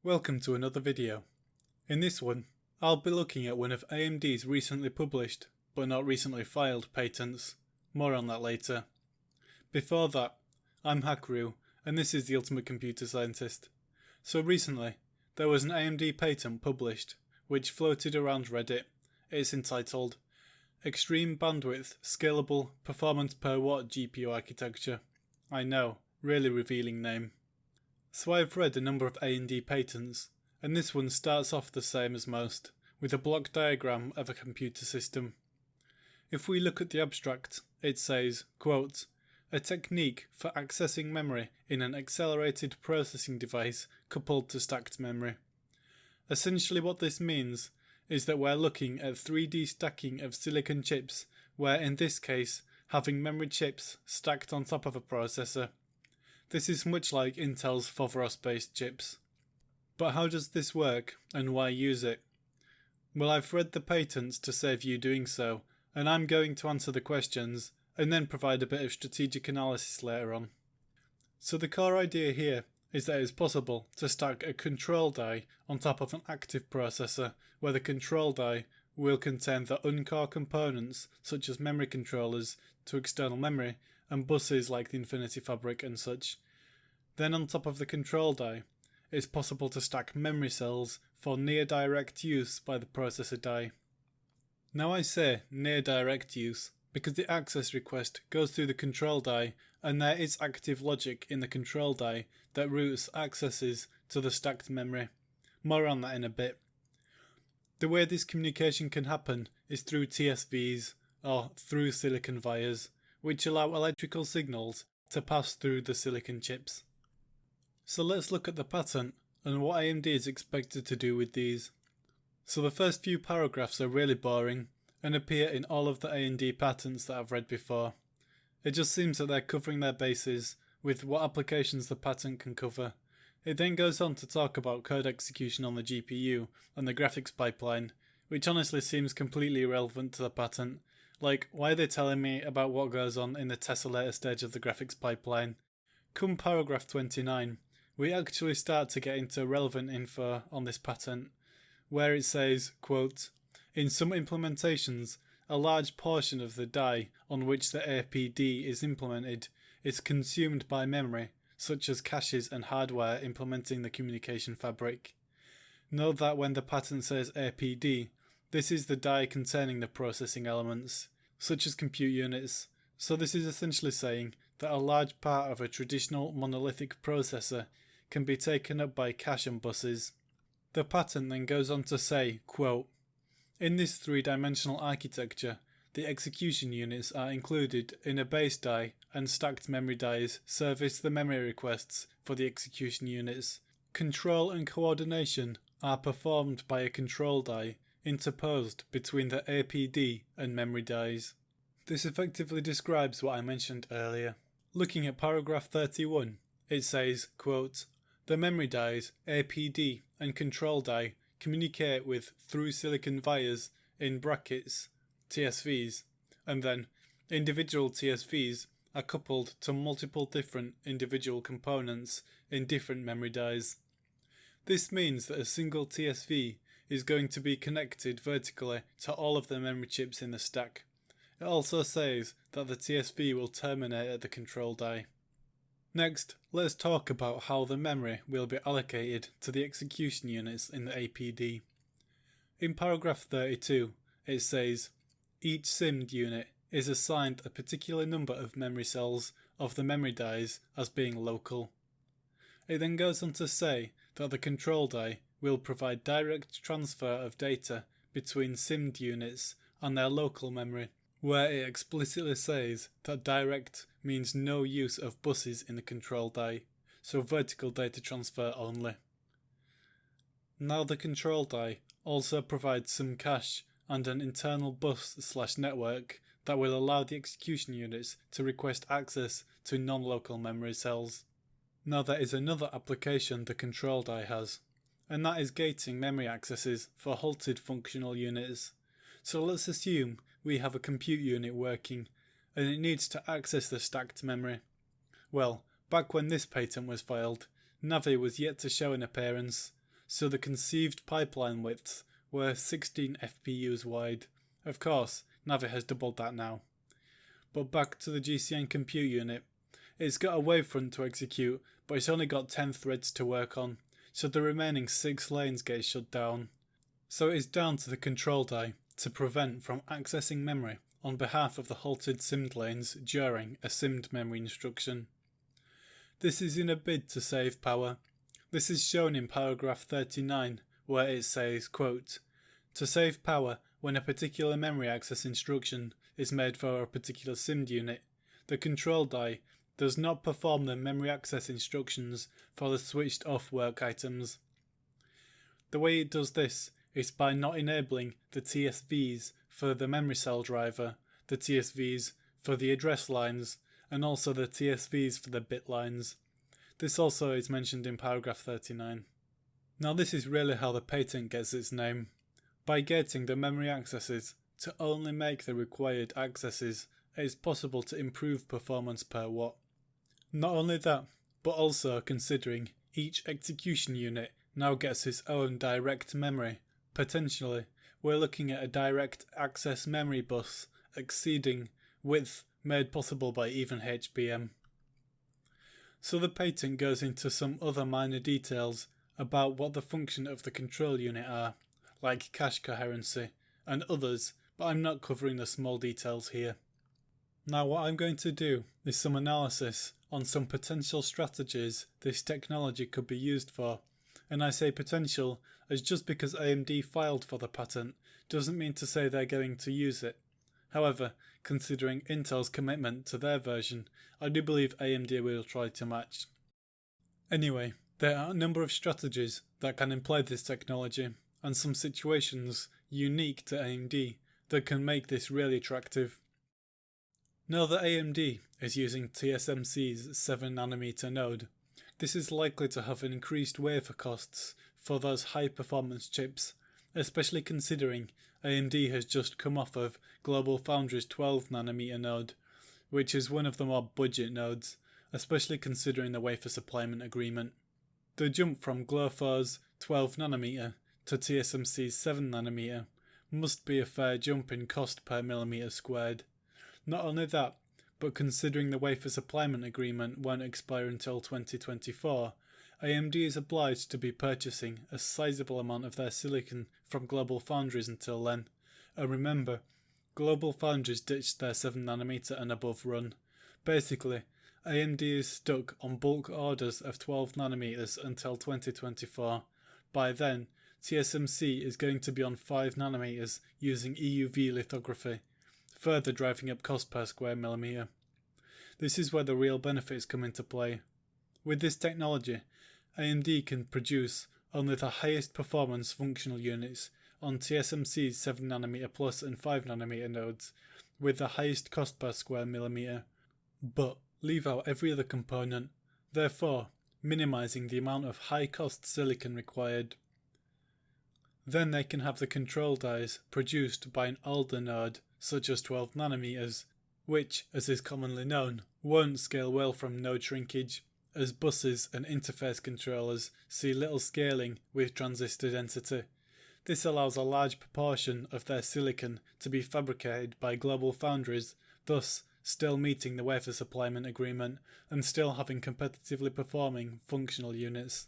Welcome to another video. In this one, I'll be looking at one of AMD's recently published, but not recently filed patents. More on that later. Before that, I'm Hakru, and this is the Ultimate Computer Scientist. So recently, there was an AMD patent published, which floated around Reddit. It's entitled Extreme Bandwidth Scalable Performance per Watt GPU Architecture. I know, really revealing name. So I've read a number of AMD patents, and this one starts off the same as most, with a block diagram of a computer system. If we look at the abstract, it says, quote, a technique for accessing memory in an accelerated processing device coupled to stacked memory. Essentially what this means is that we're looking at 3D stacking of silicon chips, where in this case, having memory chips stacked on top of a processor. This is much like Intel's Foveros-based chips. But how does this work, and why use it? Well, I've read the patents to save you doing so, and I'm going to answer the questions, and then provide a bit of strategic analysis later on. So the core idea here is that it's possible to stack a control die on top of an active processor, where the control die will contain the uncore components such as memory controllers to external memory and buses like the Infinity Fabric and such. Then on top of the control die, it's possible to stack memory cells for near direct use by the processor die. Now I say near direct use because the access request goes through the control die and there is active logic in the control die that routes accesses to the stacked memory. More on that in a bit. The way this communication can happen is through TSVs or through silicon vias, which allow electrical signals to pass through the silicon chips. So let's look at the patent and what AMD is expected to do with these. So the first few paragraphs are really boring and appear in all of the AMD patents that I've read before. It just seems that they're covering their bases with what applications the patent can cover. It then goes on to talk about code execution on the GPU and the graphics pipeline, which honestly seems completely irrelevant to the patent. Like, why are they telling me about what goes on in the tessellator stage of the graphics pipeline? Come paragraph 29, we actually start to get into relevant info on this patent, where it says, quote, in some implementations, a large portion of the die on which the APD is implemented is consumed by memory, such as caches and hardware implementing the communication fabric. Note that when the patent says APD, this is the die containing the processing elements, such as compute units, so this is essentially saying that a large part of a traditional monolithic processor can be taken up by cache and buses. The patent then goes on to say, quote, in this three-dimensional architecture, the execution units are included in a base die and stacked memory dies service the memory requests for the execution units. Control and coordination are performed by a control die interposed between the APD and memory dies. This effectively describes what I mentioned earlier. Looking at paragraph 31, it says, quote, the memory dies, APD and control die communicate with through silicon vias in brackets, TSVs, and then individual TSVs are coupled to multiple different individual components in different memory dies. This means that a single TSV is going to be connected vertically to all of the memory chips in the stack. It also says that the TSV will terminate at the control die. Next, let's talk about how the memory will be allocated to the execution units in the APD. In paragraph 32, it says, each SIMD unit is assigned a particular number of memory cells of the memory dies as being local. It then goes on to say that the control die will provide direct transfer of data between SIMD units and their local memory, where it explicitly says that direct means no use of buses in the control die, so vertical data transfer only. Now the control die also provides some cache and an internal bus/network that will allow the execution units to request access to non-local memory cells. Now there is another application the control die has, and that is gating memory accesses for halted functional units. So let's assume we have a compute unit working and it needs to access the stacked memory. Well, back when this patent was filed, Navi was yet to show an appearance, so the conceived pipeline widths were 16 FPUs wide. Of course, Navi has doubled that now. But back to the GCN compute unit. It's got a wavefront to execute, but it's only got 10 threads to work on, so the remaining 6 lanes get shut down. So it is down to the control die to prevent from accessing memory on behalf of the halted SIMD lanes during a SIMD memory instruction. This is in a bid to save power. This is shown in paragraph 39, where it says, quote, "To save power when a particular memory access instruction is made for a particular SIMD unit, the control die does not perform the memory access instructions for the switched off work items." The way it does this is by not enabling the TSVs for the memory cell driver, the TSVs for the address lines, and also the TSVs for the bit lines. This also is mentioned in paragraph 39. Now this is really how the patent gets its name. By gating the memory accesses to only make the required accesses, it is possible to improve performance per watt. Not only that, but also considering each execution unit now gets its own direct memory, potentially we're looking at a direct access memory bus exceeding width made possible by even HBM. So the patent goes into some other minor details about what the function of the control unit are, like cache coherency and others, but I'm not covering the small details here. Now what I'm going to do is some analysis on some potential strategies this technology could be used for, and I say potential as just because AMD filed for the patent doesn't mean to say they're going to use it. However, considering Intel's commitment to their version, I do believe AMD will try to match. Anyway, there are a number of strategies that can employ this technology, and some situations unique to AMD that can make this really attractive. Now that AMD is using TSMC's 7nm node, this is likely to have increased wafer costs for those high performance chips, especially considering AMD has just come off of GlobalFoundries' 12nm node, which is one of the more budget nodes, especially considering the wafer supplyment agreement. The jump from GloFo's 12nm to TSMC's 7nm must be a fair jump in cost per millimeter squared. Not only that, but considering the wafer supplyment agreement won't expire until 2024, AMD is obliged to be purchasing a sizable amount of their silicon from GlobalFoundries until then. And remember, GlobalFoundries ditched their 7nm and above run. Basically, AMD is stuck on bulk orders of 12nm until 2024. By then, TSMC is going to be on 5nm using EUV lithography, further driving up cost per square millimeter. This is where the real benefits come into play. With this technology, AMD can produce only the highest performance functional units on TSMC's 7nm plus and 5nm nodes, with the highest cost per square millimeter, but leave out every other component, therefore minimizing the amount of high cost silicon required. Then they can have the control dies produced by an older node, such as 12nm, which, as is commonly known, won't scale well from node shrinkage, as buses and interface controllers see little scaling with transistor density. This allows a large proportion of their silicon to be fabricated by GlobalFoundries, thus still meeting the wafer supplyment agreement and still having competitively performing functional units.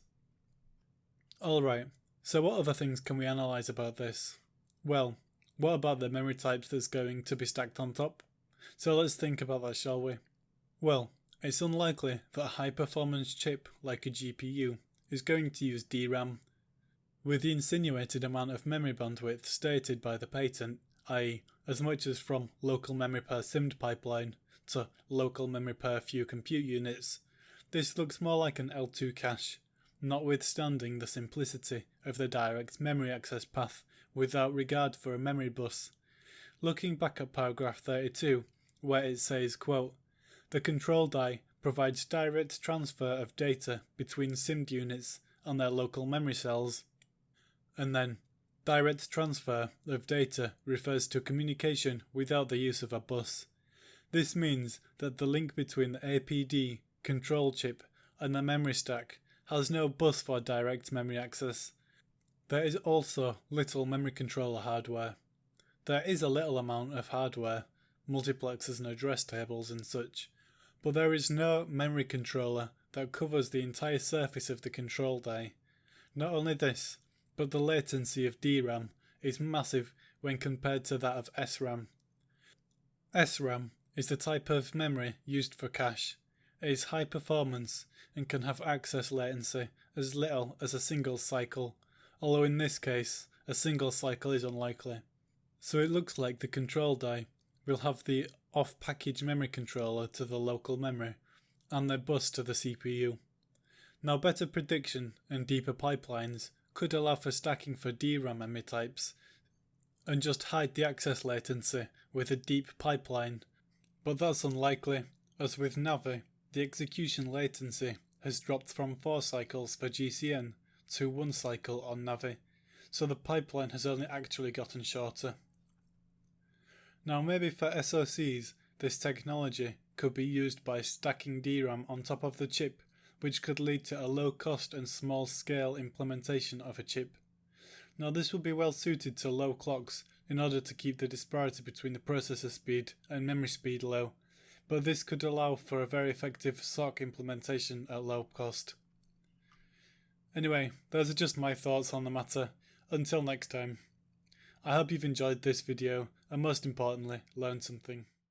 Alright, so what other things can we analyse about this? Well, what about the memory types that's going to be stacked on top? So let's think about that, shall we? Well, it's unlikely that a high performance chip like a GPU is going to use DRAM. With the insinuated amount of memory bandwidth stated by the patent, i.e. as much as from local memory per SIMD pipeline to local memory per few compute units, this looks more like an L2 cache, notwithstanding the simplicity of the direct memory access path without regard for a memory bus. Looking back at paragraph 32, where it says, quote, "The control die provides direct transfer of data between SIMD units and their local memory cells," and then, direct transfer of data refers to communication without the use of a bus. This means that the link between the APD, control chip, and the memory stack has no bus for direct memory access. There is also little memory controller hardware. There is a little amount of hardware, multiplexers and address tables and such, but there is no memory controller that covers the entire surface of the control die. Not only this, but the latency of DRAM is massive when compared to that of SRAM. SRAM is the type of memory used for cache. It is high performance and can have access latency as little as a single cycle, although in this case a single cycle is unlikely. So it looks like the control die will have the off-package memory controller to the local memory and the bus to the CPU. Now better prediction and deeper pipelines could allow for stacking for DRAM memory types and just hide the access latency with a deep pipeline, but that's unlikely, as with Navi the execution latency has dropped from 4 cycles for GCN to 1 cycle on Navi, so the pipeline has only actually gotten shorter. Now maybe for SoCs this technology could be used by stacking DRAM on top of the chip, which could lead to a low cost and small scale implementation of a chip. Now this would be well suited to low clocks in order to keep the disparity between the processor speed and memory speed low, but this could allow for a very effective SoC implementation at low cost. Anyway, those are just my thoughts on the matter. Until next time. I hope you've enjoyed this video and most importantly learned something.